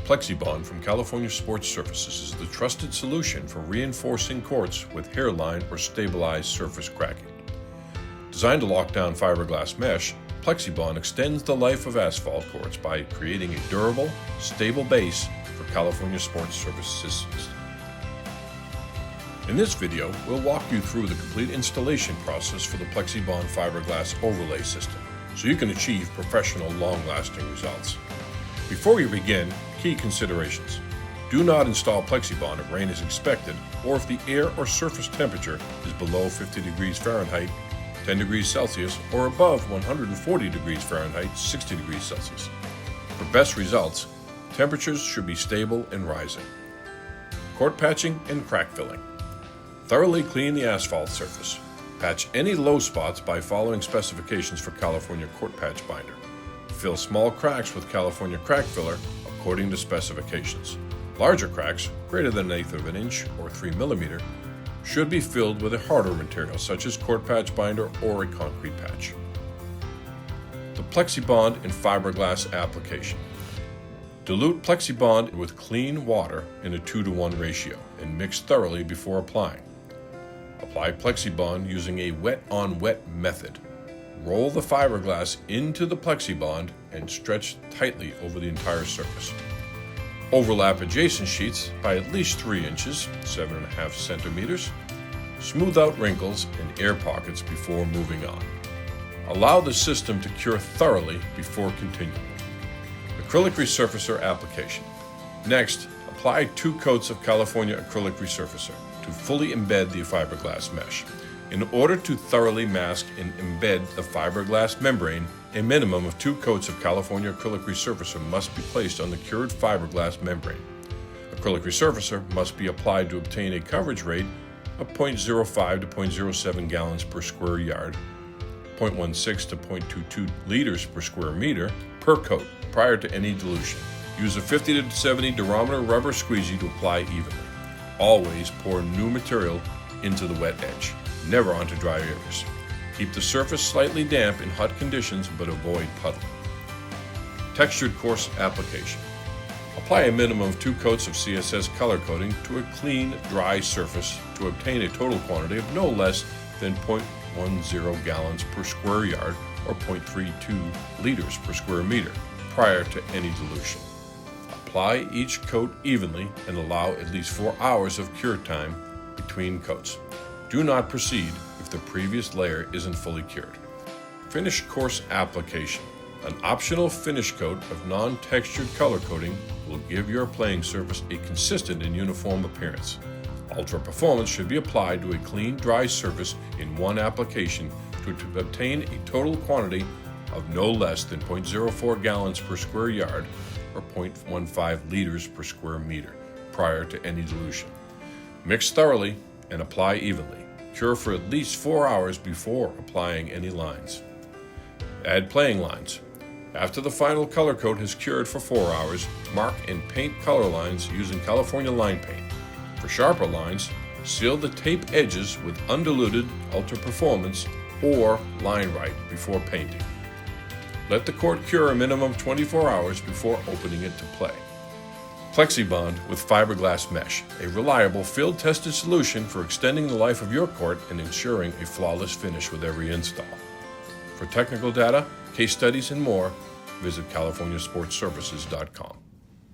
Plexibond from California Sports Surfaces is the trusted solution for reinforcing courts with hairline or stabilized surface cracking. Designed to lock down fiberglass mesh, Plexibond extends the life of asphalt courts by creating a durable, stable base for California Sports Surface systems. In this video, we'll walk you through the complete installation process for the Plexibond fiberglass overlay system, so you can achieve professional, long-lasting results. Before we begin, key considerations. Do not install Plexibond if rain is expected or if the air or surface temperature is below 50 degrees Fahrenheit, 10 degrees Celsius, or above 140 degrees Fahrenheit, 60 degrees Celsius. For best results, temperatures should be stable and rising. Court patching and crack filling. Thoroughly clean the asphalt surface. Patch any low spots by following specifications for California Court Patch Binder. Fill small cracks with California Crack Filler according to specifications. Larger cracks, greater than 1/8 of an inch or 3 mm, should be filled with a harder material such as Court Patch Binder or a concrete patch. The Plexibond in fiberglass application. Dilute Plexibond with clean water in a 2-to-1 ratio and mix thoroughly before applying. Apply Plexibond using a wet-on-wet method. Roll the fiberglass into the Plexibond and stretch tightly over the entire surface. Overlap adjacent sheets by at least 3 inches, 7.5 centimeters. Smooth out wrinkles and air pockets before moving on. Allow the system to cure thoroughly before continuing. Acrylic resurfacer application. Next, apply 2 coats of California acrylic resurfacer to fully embed the fiberglass mesh. In order to thoroughly mask and embed the fiberglass membrane, a minimum of 2 coats of California acrylic resurfacer must be placed on the cured fiberglass membrane. Acrylic resurfacer must be applied to obtain a coverage rate of 0.05 to 0.07 gallons per square yard, 0.16 to 0.22 liters per square meter per coat prior to any dilution. Use a 50 to 70 durometer rubber squeegee to apply evenly. Always pour new material into the wet edge, never onto dry areas. Keep the surface slightly damp in hot conditions, but avoid puddling. Textured course application. Apply a minimum of 2 coats of CSS color coating to a clean, dry surface to obtain a total quantity of no less than 0.10 gallons per square yard or 0.32 liters per square meter prior to any dilution. Apply each coat evenly and allow at least 4 hours of cure time between coats. Do not proceed if the previous layer isn't fully cured. Finish course application. An optional finish coat of non-textured color coating will give your playing surface a consistent and uniform appearance. Ultra Performance should be applied to a clean, dry surface in one application to obtain a total quantity of no less than 0.04 gallons per square yard or 0.15 liters per square meter prior to any dilution. Mix thoroughly and apply evenly. Cure for at least 4 hours before applying any lines. Add playing lines. After the final color coat has cured for 4 hours, mark and paint color lines using California line paint. For sharper lines, seal the tape edges with undiluted Ultra Performance or Line Right before painting. Let the court cure a minimum of 24 hours before opening it to play. Plexibond with fiberglass mesh, a reliable field-tested solution for extending the life of your court and ensuring a flawless finish with every install. For technical data, case studies, and more, visit CaliforniaSportsSurfaces.com.